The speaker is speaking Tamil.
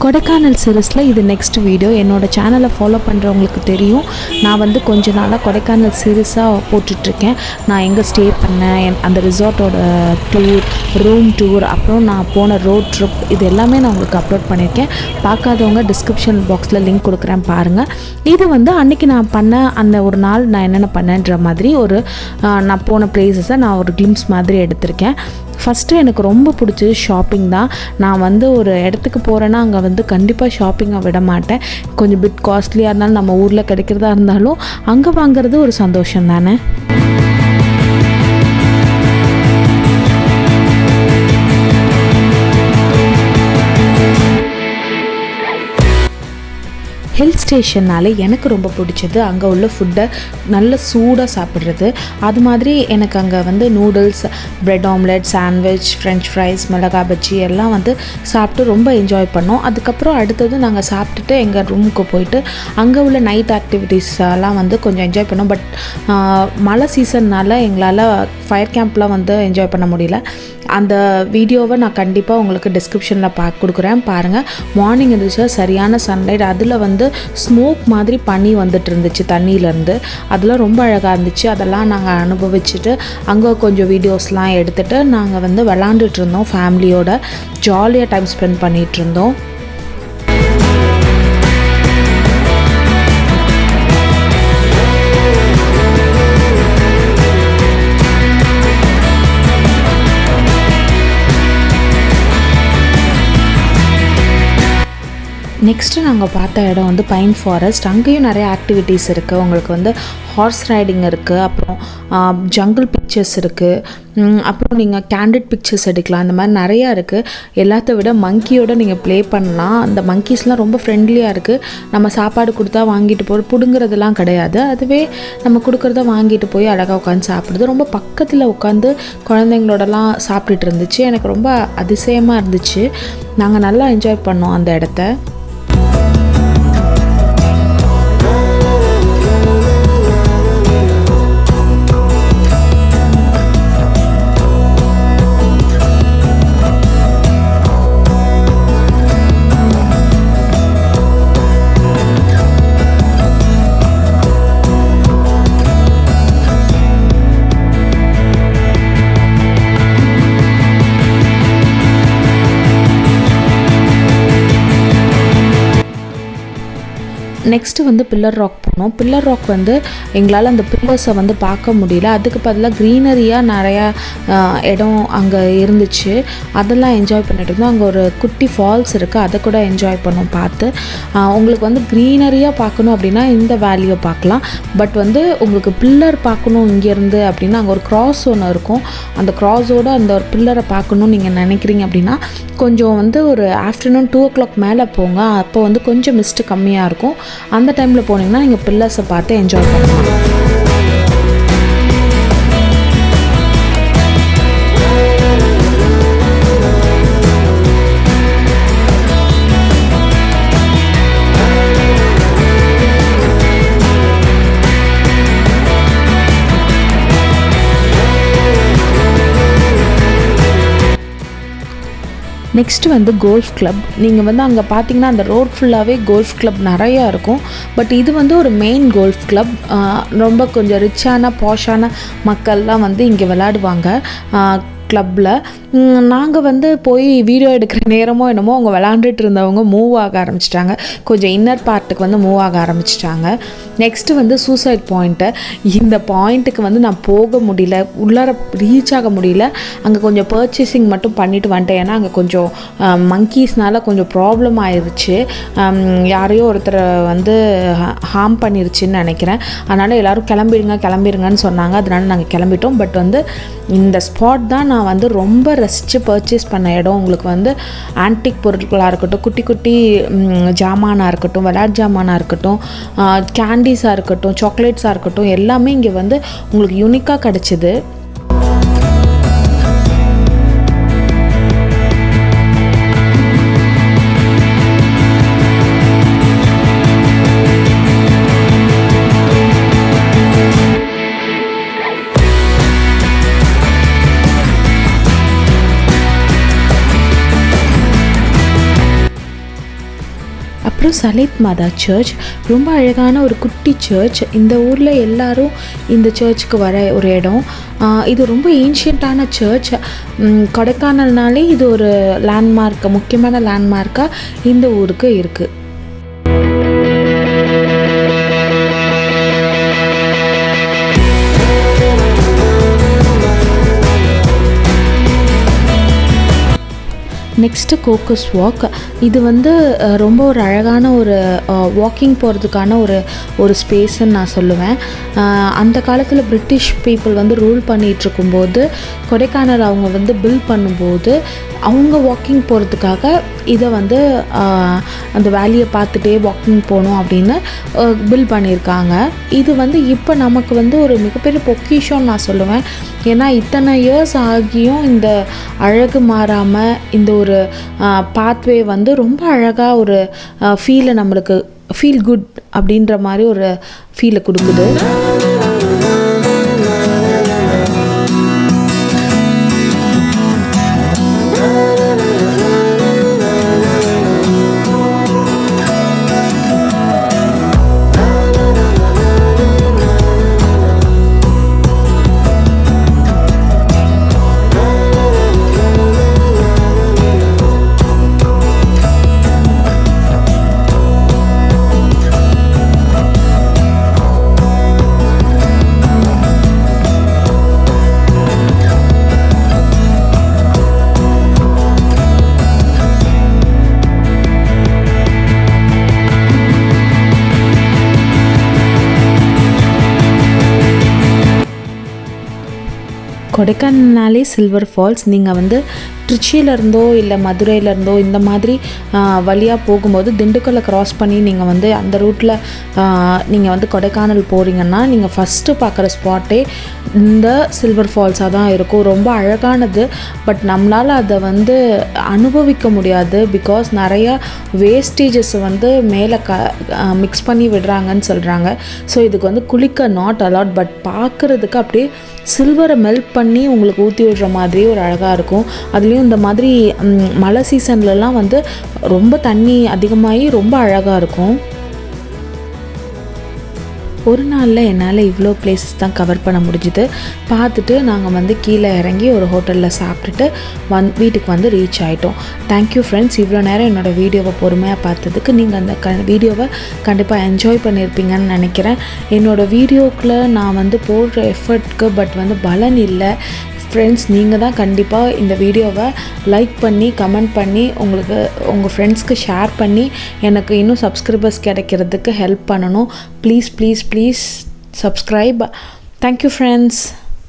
கொடைக்கானல் சீரிஸில் இது நெக்ஸ்ட் வீடியோ. என்னோடய சேனலை ஃபாலோ பண்ணுறவங்களுக்கு தெரியும், நான் வந்து கொஞ்ச நாளாக கொடைக்கானல் சீரிஸாக போட்டுட்ருக்கேன். நான் எங்கே ஸ்டே பண்ணேன், அந்த ரிசார்ட்டோட டூர், ரூம் டூர், அப்புறம் நான் போன ரோட் ட்ரிப், இது எல்லாமே நான் உங்களுக்கு அப்லோட் பண்ணியிருக்கேன். பார்க்காதவங்க டிஸ்கிரிப்ஷன் பாக்ஸில் லிங்க் கொடுக்குறேன் பாருங்கள். இது வந்து அன்றைக்கி நான் பண்ண அந்த ஒரு நாள் நான் என்னென்ன பண்ணேன்ற மாதிரி ஒரு நான் போன ப்ளேஸஸை நான் ஒரு கிளிம்ஸ் மாதிரி எடுத்திருக்கேன். ஃபஸ்ட்டு எனக்கு ரொம்ப பிடிச்சது ஷாப்பிங் தான். நான் வந்து ஒரு இடத்துக்கு போகிறேன்னா அங்கே வந்து கண்டிப்பாக ஷாப்பிங்கை விட மாட்டேன். கொஞ்சம் பிட் காஸ்ட்லியாக இருந்தாலும் நம்ம ஊரில் கிடைக்கிறதா இருந்தாலும் அங்கே வாங்குறது ஒரு சந்தோஷம் தானே. ஹில் ஸ்டேஷன்னாலே எனக்கு ரொம்ப பிடிச்சது அங்கே உள்ள ஃபுட்டை நல்ல சூடாக சாப்பிட்றது. அது மாதிரி எனக்கு அங்கே வந்து noodles, bread omelette, sandwich, French fries, மிளகா பஜ்ஜி எல்லாம் வந்து சாப்பிட்டு ரொம்ப என்ஜாய் பண்ணோம். அதுக்கப்புறம் அடுத்தது நாங்கள் சாப்பிட்டுட்டு எங்கள் ரூமுக்கு போயிட்டு அங்கே உள்ள நைட் ஆக்டிவிட்டீஸ் எல்லாம் வந்து கொஞ்சம் என்ஜாய் பண்ணோம். பட் மழை சீசன்னால் எங்களால் ஃபயர் கேம்ப்லாம் வந்து என்ஜாய் பண்ண முடியல. அந்த வீடியோவை நான் கண்டிப்பாக உங்களுக்கு டிஸ்கிரிப்ஷனில் கொடுக்குறேன் பாருங்கள். மார்னிங் இருந்துச்சு, சரியான சன்லைட், அதில் வந்து ஸ்மோக் மாதிரி பனி வந்துட்டு இருந்துச்சு தண்ணியிலேருந்து. அதெல்லாம் ரொம்ப அழகாக இருந்துச்சு. அதெல்லாம் நாங்கள் அனுபவிச்சுட்டு அங்கே கொஞ்சம் வீடியோஸ்லாம் எடுத்துகிட்டு நாங்கள் வந்து விளாண்டுட்டு இருந்தோம். ஃபேமிலியோட ஜாலியாக டைம் ஸ்பெண்ட் பண்ணிகிட்டு இருந்தோம். நெக்ஸ்ட்டு நாங்கள் பார்த்த இடம் வந்து பைன் ஃபாரஸ்ட். அங்கேயும் நிறைய ஆக்டிவிட்டீஸ் இருக்குது. உங்களுக்கு வந்து ஹார்ஸ் ரைடிங் இருக்குது, அப்புறம் ஜங்கிள் பிக்சர்ஸ் இருக்குது, அப்புறம் நீங்கள் கேண்டிட் பிக்சர்ஸ் எடுக்கலாம். இந்த மாதிரி நிறையா இருக்குது. எல்லாத்த விட மங்கியோட நீங்கள் ப்ளே பண்ணலாம். அந்த மங்கீஸ்லாம் ரொம்ப ஃப்ரெண்ட்லியாக இருக்குது. நம்ம சாப்பாடு கொடுத்தா வாங்கிட்டு பிடுங்குறதுலாம் கிடையாது. அதுவே நம்ம கொடுக்குறத வாங்கிட்டு போய் அழகாக உட்காந்து சாப்பிடுது. ரொம்ப பக்கத்தில் உட்காந்து குழந்தைங்களோடலாம் சாப்பிட்டுட்டு இருந்துச்சு. எனக்கு ரொம்ப அதிசயமாக இருந்துச்சு. நாங்கள் நல்லா என்ஜாய் பண்ணோம் அந்த இடத்த. நெக்ஸ்ட்டு வந்து பில்லர் ராக் போனோம். பில்லர் ராக் வந்து எங்களால் அந்த பில்லர்ஸை வந்து பார்க்க முடியல. அதுக்கு பதிலாக க்ரீனரியாக நிறையா இடம் அங்கே இருந்துச்சு. அதெல்லாம் என்ஜாய் பண்ணிட்டு இருந்தோம். அங்கே ஒரு குட்டி ஃபால்ஸ் இருக்குது, அதை கூட என்ஜாய் பண்ணோம் பார்த்து. உங்களுக்கு வந்து க்ரீனரியாக பார்க்கணும் அப்படின்னா இந்த வேல்யூவை பார்க்கலாம். பட் வந்து உங்களுக்கு பில்லர் பார்க்கணும் இங்கேருந்து அப்படின்னா அங்கே ஒரு க்ராஸ் ஒன்று இருக்கும். அந்த க்ராஸோடு அந்த ஒரு பில்லரை பார்க்கணுன்னு நீங்கள் நினைக்கிறீங்க அப்படின்னா கொஞ்சம் வந்து ஒரு ஆஃப்டர்நூன் 2 o'clock மேலே போங்க. அப்போ வந்து கொஞ்சம் மிஸ்ட்டு கம்மியாக இருக்கும். அந்த டைமில் போனீங்கன்னா நீங்கள் பில்லர்ஸை பார்த்து என்ஜாய் பண்ணலாம். நெக்ஸ்ட்டு வந்து கோல்ஃப் கிளப். நீங்கள் வந்து அங்கே பார்த்தீங்கன்னா அந்த ரோட் ஃபுல்லாகவே கோல்ஃப் கிளப் நிறையா இருக்கும். பட் இது வந்து ஒரு மெயின் கோல்ஃப் கிளப். ரொம்ப கொஞ்சம் ரிச்சான பாஷான மக்கள்லாம் வந்து இங்கே விளையாடுவாங்க கிளப்பில். நாங்கள் வந்து போய் வீடியோ எடுக்கிற நேரமோ என்னமோ அவங்க விளாண்டுட்டு இருந்தவங்க மூவ் ஆக ஆரம்பிச்சிட்டாங்க. கொஞ்சம் இன்னர் பார்ட்டுக்கு வந்து மூவ் ஆக ஆரம்பிச்சிட்டாங்க. நெக்ஸ்ட்டு வந்து சூசைட் பாயிண்ட்டு. இந்த பாயிண்ட்டுக்கு வந்து நான் போக முடியல, உள்ளார ரீச் ஆக முடியல. அங்கே கொஞ்சம் பர்ச்சேசிங் மட்டும் பண்ணிவிட்டு வந்துட்டேன். ஏன்னா அங்கே கொஞ்சம் மங்கீஸ்னால் கொஞ்சம் ப்ராப்ளம் ஆயிடுச்சு. யாரையோ ஒருத்தரை வந்து ஹார்ம் பண்ணிருச்சுன்னு நினைக்கிறேன். அதனால் எல்லோரும் கிளம்பிடுங்கன்னு சொன்னாங்க. அதனால நாங்கள் கிளம்பிட்டோம். பட் வந்து இந்த ஸ்பாட் தான் நான் வந்து ரொம்ப ரசித்து பர்ச்சேஸ் பண்ண இடம். உங்களுக்கு வந்து ஆன்டிக் பொருட்களாக இருக்கட்டும், குட்டி குட்டி ஜாமானாக இருக்கட்டும், விளையாட்டு ஜாமானாக இருக்கட்டும், கேண்டீஸாக இருக்கட்டும், சாக்லேட்ஸாக இருக்கட்டும், எல்லாமே இங்கே வந்து உங்களுக்கு யூனிக்காக கிடச்சிது. அப்புறம் சலேத் மாதா சர்ச், ரொம்ப அழகான ஒரு குட்டி சர்ச். இந்த ஊரில் எல்லோரும் இந்த சர்ச்சுக்கு வர ஒரு இடம். இது ரொம்ப ஏன்ஷியண்ட்டான சர்ச். கொடைக்கானல்னாலே இது ஒரு லேண்ட்மார்க், முக்கியமான லேண்ட்மார்க்காக இந்த ஊருக்கு இருக்குது. Next Coaker's walk. இது வந்து ரொம்ப ஒரு அழகான ஒரு வாக்கிங் போகிறதுக்கான ஒரு ஸ்பேஸுன்னு நான் சொல்லுவேன். அந்த காலத்தில் பிரிட்டிஷ் பீப்புள் வந்து ரூல் பண்ணிகிட்ருக்கும்போது கொடைக்கானல் அவங்க வந்து பில்ட் பண்ணும்போது அவங்க வாக்கிங் போகிறதுக்காக இதை வந்து அந்த வேலியை பார்த்துட்டே வாக்கிங் போகணும் அப்படின்னு பில்ட் பண்ணியிருக்காங்க. இது வந்து இப்போ நமக்கு வந்து ஒரு மிகப்பெரிய பொக்கிஷம்னு நான் சொல்லுவேன். ஏன்னா இத்தனை இயர்ஸ் ஆகியும் இந்த அழகு மாறாமல் இந்த ஒரு பாத்வே வந்து ரொம்ப அழகாக ஒரு ஃபீலை நம்மளுக்கு ஃபீல் குட் அப்படின்ற மாதிரி ஒரு ஃபீலை கொடுக்குது. கொடைக்கானல்னாலே சில்வர் ஃபால்ஸ். நீங்கள் வந்து திருச்சியிலேருந்தோ இல்லை மதுரையிலேருந்தோ இந்த மாதிரி வழியாக போகும்போது திண்டுக்கல்லை க்ராஸ் பண்ணி நீங்கள் வந்து அந்த ரூட்டில் நீங்கள் வந்து கொடைக்கானல் போகிறீங்கன்னா நீங்கள் ஃபஸ்ட்டு பார்க்குற ஸ்பாட்டே இந்த சில்வர் ஃபால்ஸாக தான் இருக்கும். ரொம்ப அழகானது. பட் நம்மளால் அதை வந்து அனுபவிக்க முடியாது. பிகாஸ் நிறையா வேஸ்டேஜஸ் வந்து மேலே மிக்ஸ் பண்ணி விடுறாங்கன்னு சொல்கிறாங்க. ஸோ இதுக்கு வந்து குளிக்க நாட் அலவுட். பட் பார்க்குறதுக்கு அப்படியே சில்வரை மெல்ட் பண்ணி உங்களுக்கு ஊற்றி விடுற மாதிரி ஒரு அழகாக இருக்கும். அதுலேயும் இந்த மாதிரி மழை சீசன்லலாம் வந்து ரொம்ப தண்ணி அதிகமாகி ரொம்ப அழகாக இருக்கும். ஒரு நாளில் என்னால் இவ்வளோ பிளேசஸ் தான் கவர் பண்ண முடிஞ்சுது. பார்த்துட்டு நாங்கள் வந்து கீழே இறங்கி ஒரு ஹோட்டலில் சாப்பிட்டுட்டு வீட்டுக்கு வந்து ரீச் ஆகிட்டோம். தேங்க்யூ ஃப்ரெண்ட்ஸ், இவ்வளோ நேரம் என்னோடய வீடியோவை பொறுமையாக பார்த்ததுக்கு. நீங்கள் அந்த வீடியோவை கண்டிப்பாக என்ஜாய் பண்ணியிருப்பீங்கன்னு நினைக்கிறேன். என்னோடய வீடியோக்குள்ளே நான் வந்து போடுற எஃபர்ட்க்கு பட் வந்து பலன் இல்லை. ஃப்ரெண்ட்ஸ், நீங்கள் தான் கண்டிப்பாக இந்த வீடியோவை லைக் பண்ணி கமெண்ட் பண்ணி உங்கள் ஃப்ரெண்ட்ஸ்க்கு ஷேர் பண்ணி எனக்கு இன்னும் சப்ஸ்கிரைபர்ஸ் கிடைக்கிறதுக்கு ஹெல்ப் பண்ணணும். Please please please subscribe. Thank you friends.